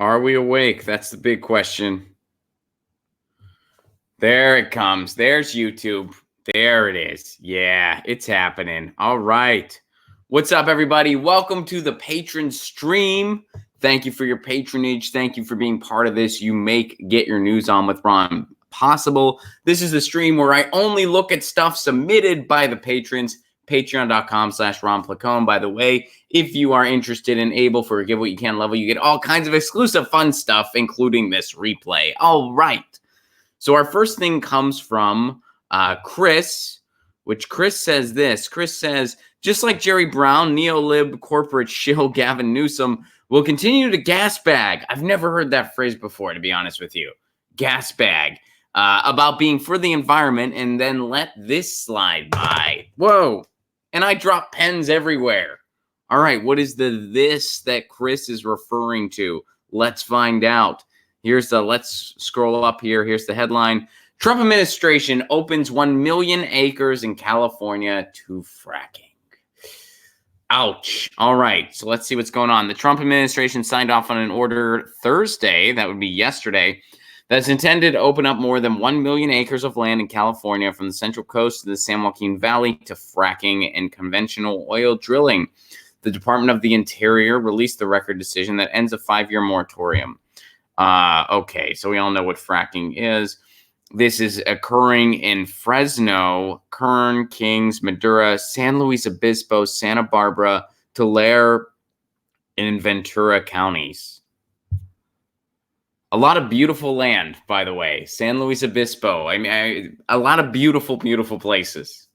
Are we awake? That's the big question. There it comes. There's YouTube. There it is. Yeah, it's happening. All right. What's up, everybody? Welcome to the patron stream. Thank you for your patronage. Thank you for being part of this. You make Get Your News On with Ron possible. This is the stream where I only look at stuff submitted by the patrons. Patreon.com/Ron Placone. By the way, if you are interested and able for a Give What You Can level, you get all kinds of exclusive fun stuff, including this replay. All right. So our first thing comes from Chris, which Chris says this. Chris says, just like Jerry Brown, neo-lib corporate shill Gavin Newsom will continue to gas bag. I've never heard that phrase before, to be honest with you. Gas bag. About being for the environment and then let this slide by. Whoa. And I drop pens everywhere. All right. What is the this that Chris is referring to? Let's find out. Let's scroll up here. Here's the headline. Trump administration opens 1 million acres in California to fracking. Ouch. All right. So let's see what's going on. The Trump administration signed off on an order Thursday, that would be yesterday, that's intended to open up more than 1 million acres of land in California from the Central Coast to the San Joaquin Valley to fracking and conventional oil drilling. The Department of the Interior released the record decision that ends a 5-year moratorium. Okay, so we all know what fracking is. This is occurring in Fresno, Kern, Kings, Madera, San Luis Obispo, Santa Barbara, Tulare, and Ventura counties. A lot of beautiful land, by the way. San Luis Obispo. A lot of beautiful, beautiful places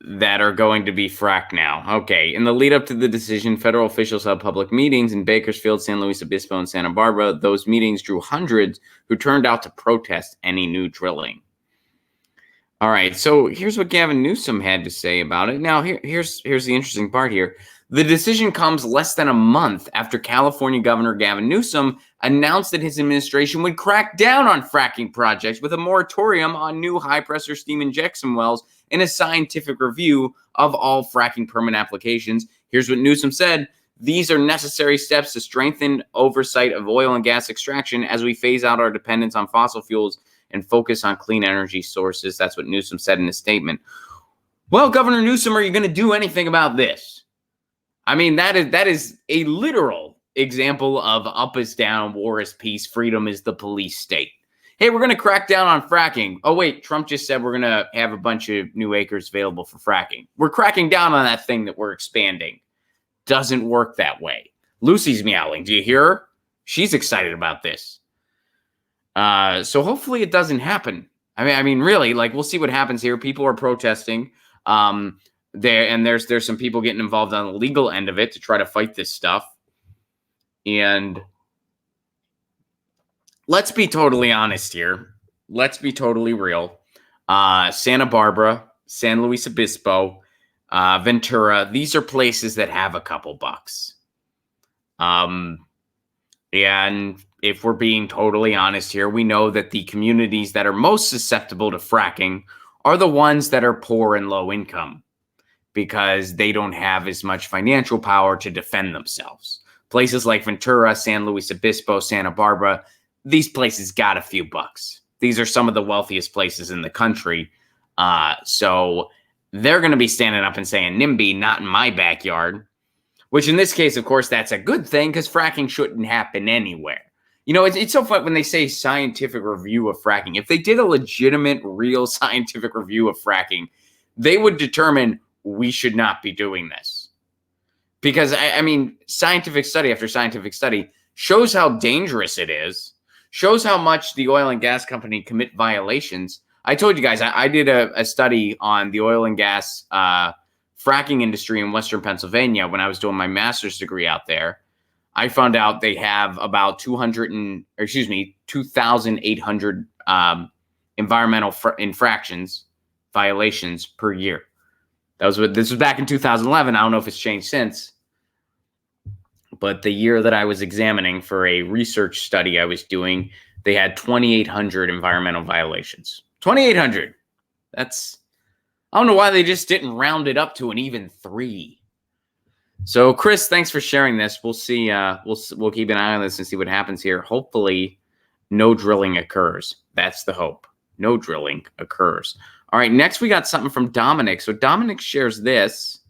that are going to be fracked now. Okay, in the lead up to the decision, federal officials held public meetings in Bakersfield, San Luis Obispo, and Santa Barbara. Those meetings drew hundreds who turned out to protest any new drilling. All right, so here's what Gavin Newsom had to say about it. Now, here's the interesting part here. The decision comes less than a month after California Governor Gavin Newsom announced that his administration would crack down on fracking projects with a moratorium on new high-pressure steam injection wells and a scientific review of all fracking permit applications. Here's what Newsom said. These are necessary steps to strengthen oversight of oil and gas extraction as we phase out our dependence on fossil fuels and focus on clean energy sources. That's what Newsom said in his statement. Well, Governor Newsom, are you going to do anything about this? I mean, that is a literal example of up is down, war is peace, freedom is the police state. Hey, we're going to crack down on fracking. Oh, wait, Trump just said we're going to have a bunch of new acres available for fracking. We're cracking down on that thing that we're expanding. Doesn't work that way. Lucy's meowing. Do you hear her? She's excited about this. So hopefully it doesn't happen. I mean, really, like, we'll see what happens here. People are protesting. There's some people getting involved on the legal end of it to try to fight this stuff. And let's be totally honest here. Let's be totally real. Santa Barbara, San Luis Obispo, Ventura, these are places that have a couple bucks. And if we're being totally honest here, we know that the communities that are most susceptible to fracking are the ones that are poor and low income, because they don't have as much financial power to defend themselves. Places like Ventura, San Luis Obispo, Santa Barbara, these places got a few bucks. These are some of the wealthiest places in the country. So they're going to be standing up and saying, NIMBY, not in my backyard. Which in this case, of course, that's a good thing, because fracking shouldn't happen anywhere. You know, it's so fun when they say scientific review of fracking. If they did a legitimate, real scientific review of fracking, they would determine we should not be doing this. Because, I mean, scientific study after scientific study shows how dangerous it is, shows how much the oil and gas company commit violations. I told you guys, I did a study on the oil and gas fracking industry in Western Pennsylvania when I was doing my master's degree out there. I found out they have about 2,800 environmental infractions, violations per year. This was back in 2011. I don't know if it's changed since. But the year that I was examining for a research study I was doing, they had 2,800 environmental violations. 2,800. I don't know why they just didn't round it up to an even 3. So, Chris, thanks for sharing this. We'll see. We'll keep an eye on this and see what happens here. Hopefully, no drilling occurs. That's the hope. No drilling occurs. All right. Next, we got something from Dominic. So Dominic shares this,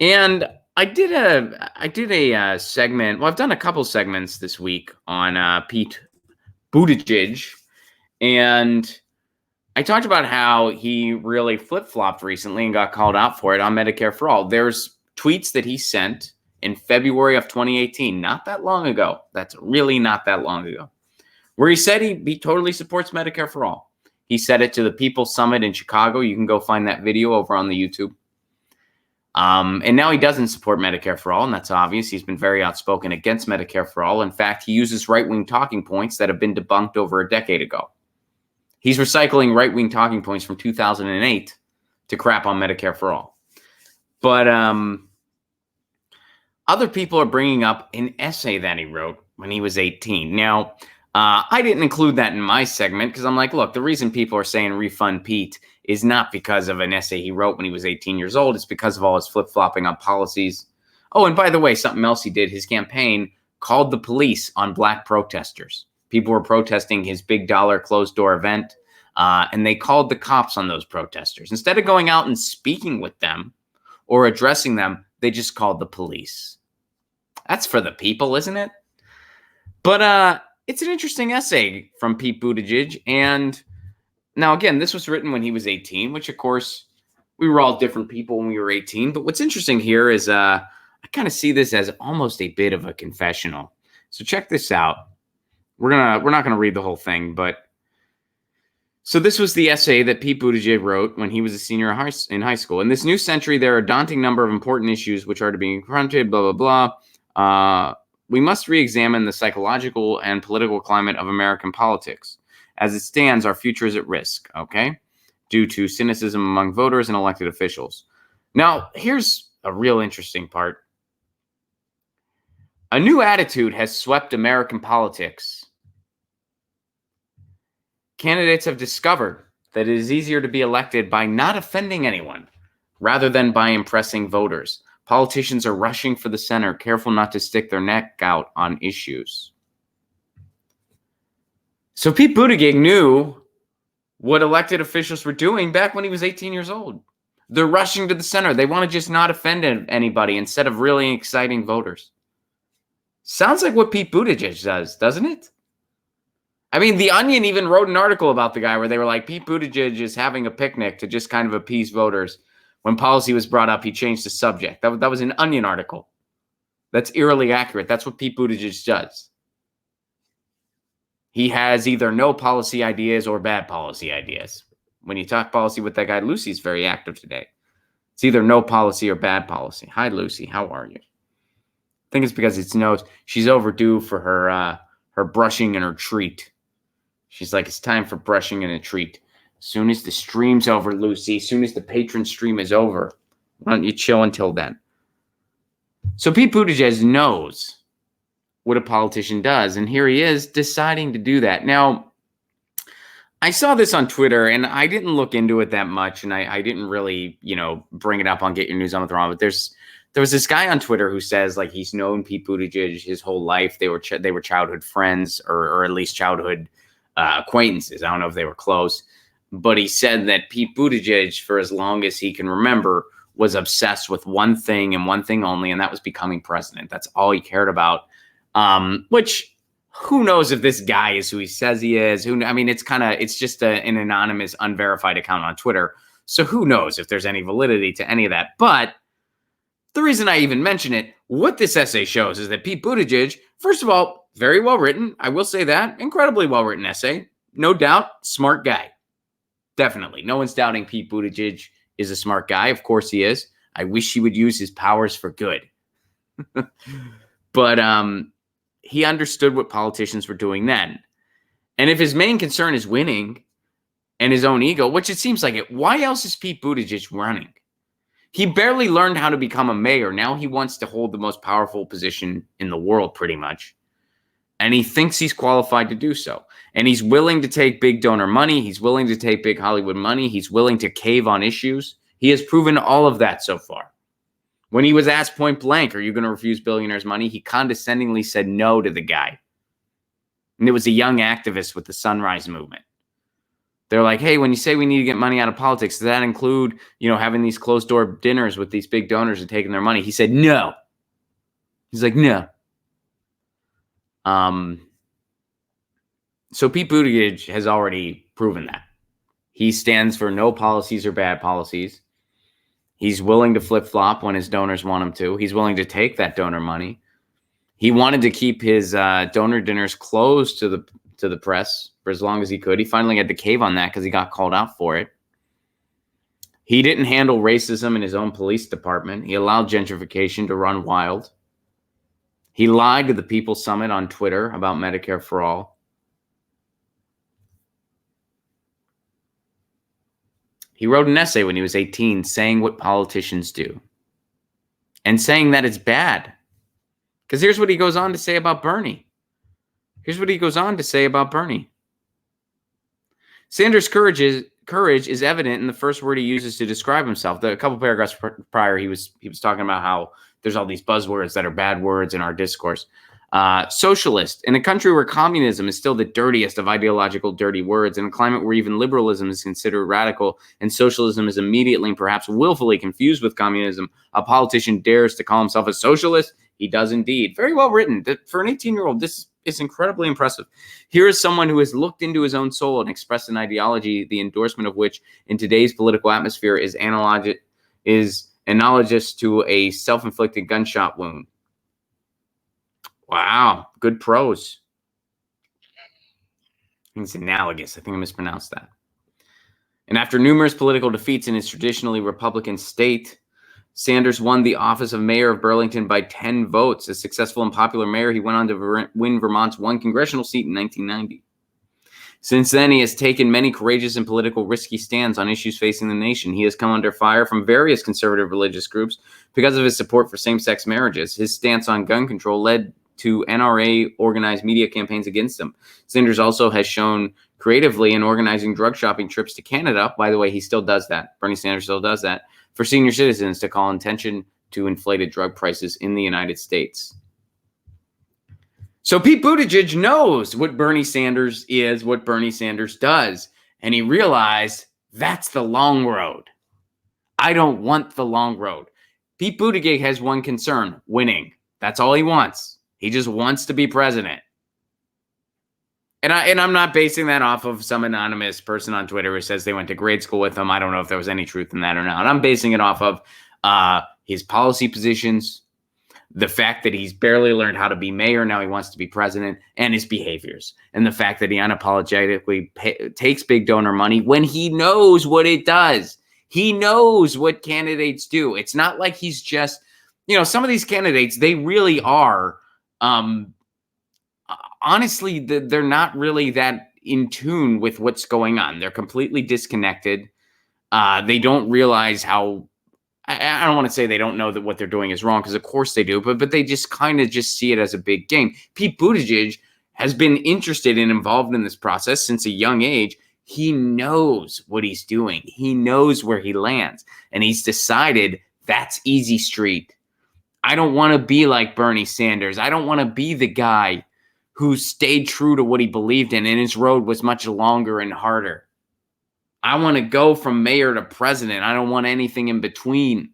and I did a segment. Well, I've done a couple segments this week on Pete Buttigieg, and I talked about how he really flip-flopped recently and got called out for it on Medicare for All. There's tweets that he sent in February of 2018, not that long ago. That's really not that long ago, where he said he totally supports Medicare for All. He said it to the People's Summit in Chicago. You can go find that video over on the YouTube. And now he doesn't support Medicare for All, and that's obvious. He's been very outspoken against Medicare for All. In fact, he uses right-wing talking points that have been debunked over a decade ago. He's recycling right-wing talking points from 2008 to crap on Medicare for All. But other people are bringing up an essay that he wrote when he was 18. Now, I didn't include that in my segment because I'm like, look, the reason people are saying refund Pete is not because of an essay he wrote when he was 18 years old. It's because of all his flip-flopping on policies. Oh, and by the way, something else he did, his campaign called the police on black protesters. People were protesting his big dollar closed-door event, and they called the cops on those protesters. Instead of going out and speaking with them or addressing them, they just called the police. That's for the people, isn't it? But it's an interesting essay from Pete Buttigieg. And now, again, this was written when he was 18, which, of course, we were all different people when we were 18. But what's interesting here is I kind of see this as almost a bit of a confessional. So check this out. We're not gonna read the whole thing, but so this was the essay that Pete Buttigieg wrote when he was a senior in high school. In this new century, there are a daunting number of important issues which are to be confronted. Blah blah blah. We must re-examine the psychological and political climate of American politics. As it stands, our future is at risk. Okay, due to cynicism among voters and elected officials. Now, here's a real interesting part. A new attitude has swept American politics. Candidates have discovered that it is easier to be elected by not offending anyone rather than by impressing voters. Politicians are rushing for the center, careful not to stick their neck out on issues. So Pete Buttigieg knew what elected officials were doing back when he was 18 years old. They're rushing to the center. They want to just not offend anybody instead of really exciting voters. Sounds like what Pete Buttigieg does, doesn't it? I mean, The Onion even wrote an article about the guy where they were like, Pete Buttigieg is having a picnic to just kind of appease voters. When policy was brought up, he changed the subject. That was an Onion article. That's eerily accurate. That's what Pete Buttigieg does. He has either no policy ideas or bad policy ideas. When you talk policy with that guy, Lucy's very active today. It's either no policy or bad policy. Hi, Lucy. How are you? I think it's because she's overdue for her brushing and her treat. She's like, it's time for brushing and a treat. As soon as the stream's over, Lucy, as soon as the patron stream is over, why don't you chill until then? So Pete Buttigieg knows what a politician does, and here he is deciding to do that. Now, I saw this on Twitter, and I didn't look into it that much, and I didn't really, bring it up on Get Your News On with Ron, but there was this guy on Twitter who says, like, he's known Pete Buttigieg his whole life. They were childhood friends, or at least childhood acquaintances. I don't know if they were close, but he said that Pete Buttigieg, for as long as he can remember, was obsessed with one thing and one thing only, and that was becoming president. That's all he cared about. Which, who knows if this guy is who he says he is? It's just an anonymous, unverified account on Twitter. So who knows if there's any validity to any of that? But the reason I even mention it, what this essay shows is that Pete Buttigieg, first of all, very well written. I will say that. Incredibly well written essay. No doubt. Smart guy. Definitely. No one's doubting Pete Buttigieg is a smart guy. Of course he is. I wish he would use his powers for good. But he understood what politicians were doing then. And if his main concern is winning and his own ego, which it seems like it, why else is Pete Buttigieg running? He barely learned how to become a mayor. Now he wants to hold the most powerful position in the world, pretty much. And he thinks he's qualified to do so. And he's willing to take big donor money. He's willing to take big Hollywood money. He's willing to cave on issues. He has proven all of that so far. When he was asked point blank, are you going to refuse billionaires' money? He condescendingly said no to the guy. And it was a young activist with the Sunrise Movement. They're like, hey, when you say we need to get money out of politics, does that include, having these closed-door dinners with these big donors and taking their money? He said no. He's like, no. So Pete Buttigieg has already proven that. He stands for no policies or bad policies. He's willing to flip-flop when his donors want him to. He's willing to take that donor money. He wanted to keep his donor dinners closed to the press for as long as he could. He finally had to cave on that because he got called out for it. He didn't handle racism in his own police department. He allowed gentrification to run wild. He lied to the People's Summit on Twitter about Medicare for All. He wrote an essay when he was 18 saying what politicians do and saying that it's bad. Because here's what he goes on to say about Bernie. Sanders' courage is evident in the first word he uses to describe himself. A couple paragraphs prior, he was talking about how there's all these buzzwords that are bad words in our discourse. Socialist, in a country where communism is still the dirtiest of ideological dirty words, in a climate where even liberalism is considered radical and socialism is immediately and perhaps willfully confused with communism, a politician dares to call himself a socialist? He does indeed. Very well written. For an 18-year-old, this is incredibly impressive. Here is someone who has looked into his own soul and expressed an ideology, the endorsement of which in today's political atmosphere is analogous to a self-inflicted gunshot wound. Wow, good prose. I think it's analogous. I think I mispronounced that. And after numerous political defeats in his traditionally Republican state, Sanders won the office of mayor of Burlington by 10 votes. A successful and popular mayor, he went on to win Vermont's one congressional seat in 1990. Since then, he has taken many courageous and political risky stands on issues facing the nation. He has come under fire from various conservative religious groups because of his support for same-sex marriages. His stance on gun control led to NRA organized media campaigns against him. Sanders also has shown creatively in organizing drug shopping trips to Canada. By the way, he still does that. Bernie Sanders still does that for senior citizens to call attention to inflated drug prices in the United States. So Pete Buttigieg knows what Bernie Sanders is, what Bernie Sanders does, and he realized that's the long road. I don't want the long road. Pete Buttigieg has one concern, winning. That's all he wants. He just wants to be president. And I'm not basing that off of some anonymous person on Twitter who says they went to grade school with him. I don't know if there was any truth in that or not. I'm basing it off of his policy positions, the fact that he's barely learned how to be mayor, now he wants to be president, and his behaviors. And the fact that he unapologetically takes big donor money when he knows what it does. He knows what candidates do. It's not like he's just, some of these candidates, they really are, honestly, they're not really that in tune with what's going on. They're completely disconnected. They don't realize how, I don't want to say they don't know that what they're doing is wrong, because of course they do, but they just kind of just see it as a big game. Pete Buttigieg has been interested and involved in this process since a young age. He knows what he's doing. He knows where he lands, and he's decided that's easy street. I don't want to be like Bernie Sanders. I don't want to be the guy who stayed true to what he believed in, and his road was much longer and harder. I want to go from mayor to president. I don't want anything in between.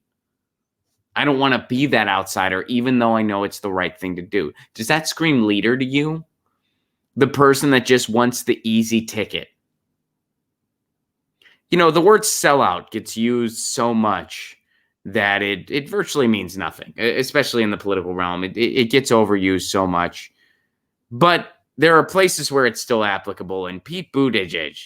I don't want to be that outsider, even though I know it's the right thing to do. Does that scream leader to you? The person that just wants the easy ticket. The word sellout gets used so much that it virtually means nothing, especially in the political realm. It gets overused so much. But there are places where it's still applicable. And Pete Buttigieg,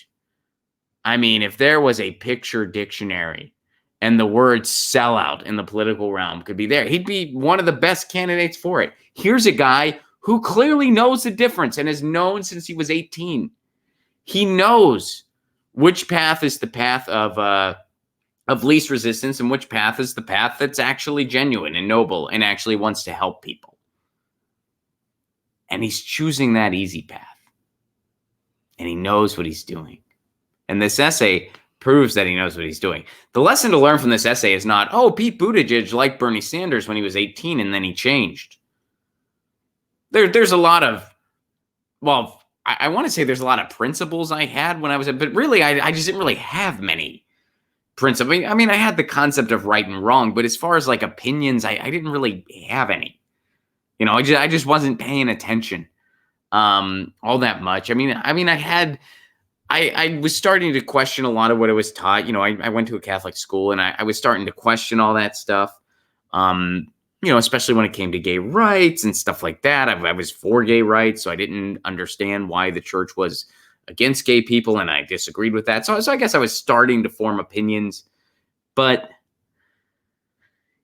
I mean, if there was a picture dictionary and the word sellout in the political realm could be there, he'd be one of the best candidates for it. Here's a guy who clearly knows the difference and has known since he was 18. He knows which path is the path of least resistance and which path is the path that's actually genuine and noble and actually wants to help people. And he's choosing that easy path. And he knows what he's doing. And this essay, proves that he knows what he's doing. The lesson to learn from this essay is not, oh, Pete Buttigieg liked Bernie Sanders when he was 18 and then he changed. There's a lot of, well, I want to say there's a lot of principles I had when I was, but really, I just didn't really have many principles. I mean, I had the concept of right and wrong, but as far as like opinions, I didn't really have any. You know, I just wasn't paying attention all that much. I mean, I was starting to question a lot of what I was taught. You know, I went to a Catholic school, and I was starting to question all that stuff. You know, especially when it came to gay rights and stuff like that. I was for gay rights, so I didn't understand why the church was against gay people, and I disagreed with that. So I guess I was starting to form opinions, but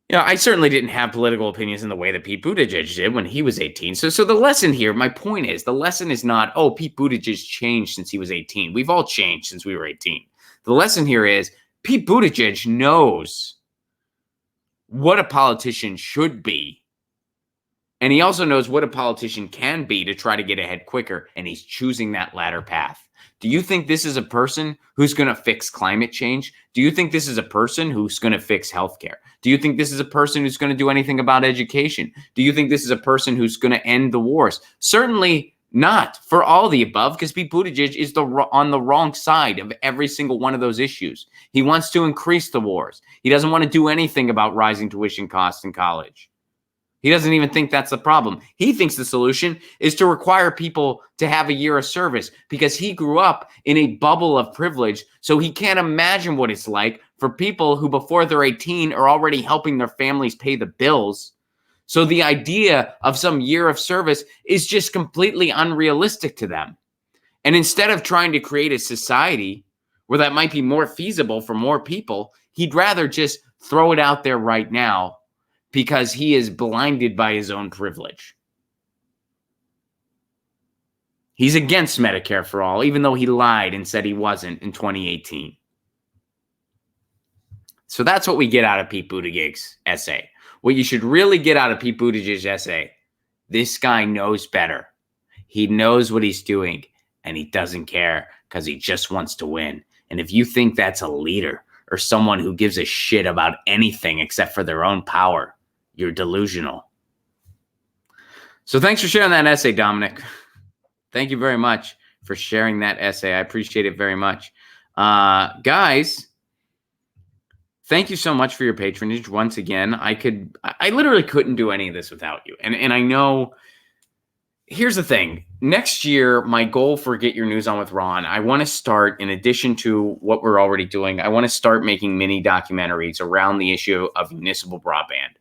you know, I certainly didn't have political opinions in the way that Pete Buttigieg did when he was 18. So the lesson here, my point is, the lesson is not, oh, Pete Buttigieg changed since he was 18. We've all changed since we were 18. The lesson here is Pete Buttigieg knows what a politician should be. And he also knows what a politician can be to try to get ahead quicker. And he's choosing that latter path. Do you think this is a person who's going to fix climate change? Do you think this is a person who's going to fix healthcare? Do you think this is a person who's going to do anything about education? Do you think this is a person who's going to end the wars? Certainly not for all the above, because Pete Buttigieg is on the wrong side of every single one of those issues. He wants to increase the wars. He doesn't want to do anything about rising tuition costs in college. He doesn't even think that's the problem. He thinks the solution is to require people to have a year of service because he grew up in a bubble of privilege, so he can't imagine what it's like for people who before they're 18 are already helping their families pay the bills. So the idea of some year of service is just completely unrealistic to them. And instead of trying to create a society where that might be more feasible for more people, he'd rather just throw it out there right now because he is blinded by his own privilege. He's against Medicare for all, even though he lied and said he wasn't in 2018. So that's what we get out of Pete Buttigieg's essay. What you should really get out of Pete Buttigieg's essay, this guy knows better. He knows what he's doing, and he doesn't care because he just wants to win. And if you think that's a leader or someone who gives a shit about anything except for their own power, you're delusional. So thanks for sharing that essay, Dominic. Thank you very much for sharing that essay. I appreciate it very much. Guys, thank you so much for your patronage once again. I literally couldn't do any of this without you. And I know, here's the thing. Next year, my goal for Get Your News On with Ron, I want to start, in addition to what we're already doing, I want to start making mini documentaries around the issue of municipal broadband.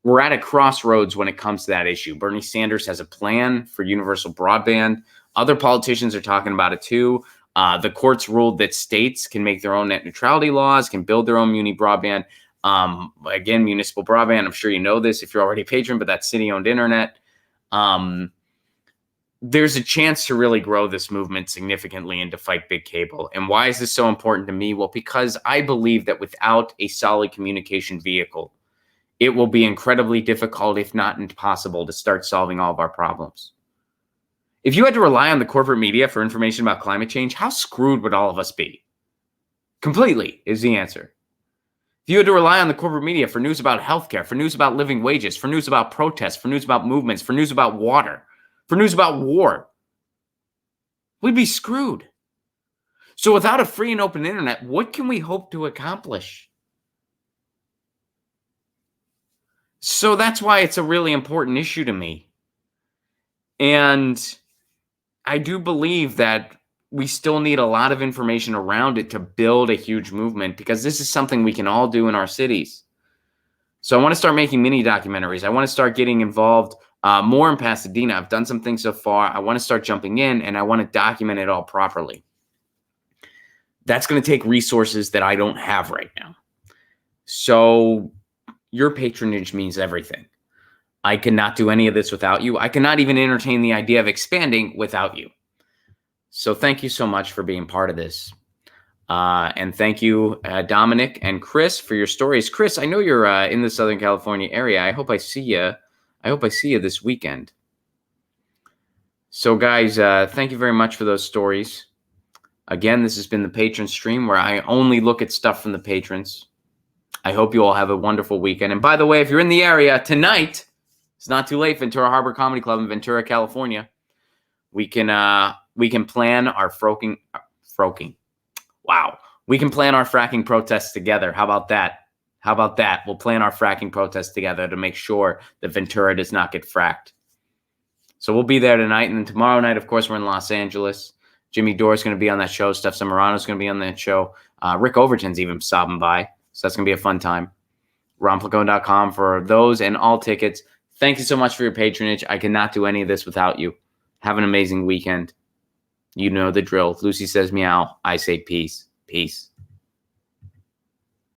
We're at a crossroads when it comes to that issue. Bernie Sanders has a plan for universal broadband. Other politicians are talking about it too. The courts ruled that states can make their own net neutrality laws, can build their own muni broadband. Again, municipal broadband, I'm sure you know this if you're already a patron, but that's city-owned internet. There's a chance to really grow this movement significantly and to fight big cable. And why is this so important to me? Well, because I believe that without a solid communication vehicle, it will be incredibly difficult, if not impossible, to start solving all of our problems. If you had to rely on the corporate media for information about climate change, how screwed would all of us be? Completely is the answer. If you had to rely on the corporate media for news about healthcare, for news about living wages, for news about protests, for news about movements, for news about water, for news about war, we'd be screwed. So without a free and open internet, what can we hope to accomplish? So that's why it's a really important issue to me. And I do believe that we still need a lot of information around it to build a huge movement, because this is something we can all do in our cities. So I want to start making mini documentaries. I want to start getting involved more in Pasadena. I've done some things so far. I want to start jumping in, and I want to document it all properly. That's going to take resources that I don't have right now. So your patronage means everything. I cannot do any of this without you. I cannot even entertain the idea of expanding without you. So thank you so much for being part of this. And thank you, Dominic and Chris, for your stories. Chris, I know you're in the Southern California area. I hope I see you. I hope I see you this weekend. So guys, thank you very much for those stories. Again, this has been the patron stream where I only look at stuff from the patrons. I hope you all have a wonderful weekend. And by the way, if you're in the area tonight, it's not too late. Ventura Harbor Comedy Club in Ventura, California. We can plan our froking. Wow. We can plan our fracking protests together. How about that? We'll plan our fracking protests together to make sure that Ventura does not get fracked. So we'll be there tonight. And then tomorrow night, of course, we're in Los Angeles. Jimmy Dore's going to be on that show. Steph Zamorano's going to be on that show. Rick Overton's even stopping by. So that's going to be a fun time. RonPlacone.com for those and all tickets. Thank you so much for your patronage. I cannot do any of this without you. Have an amazing weekend. You know the drill. Lucy says meow. I say peace. Peace.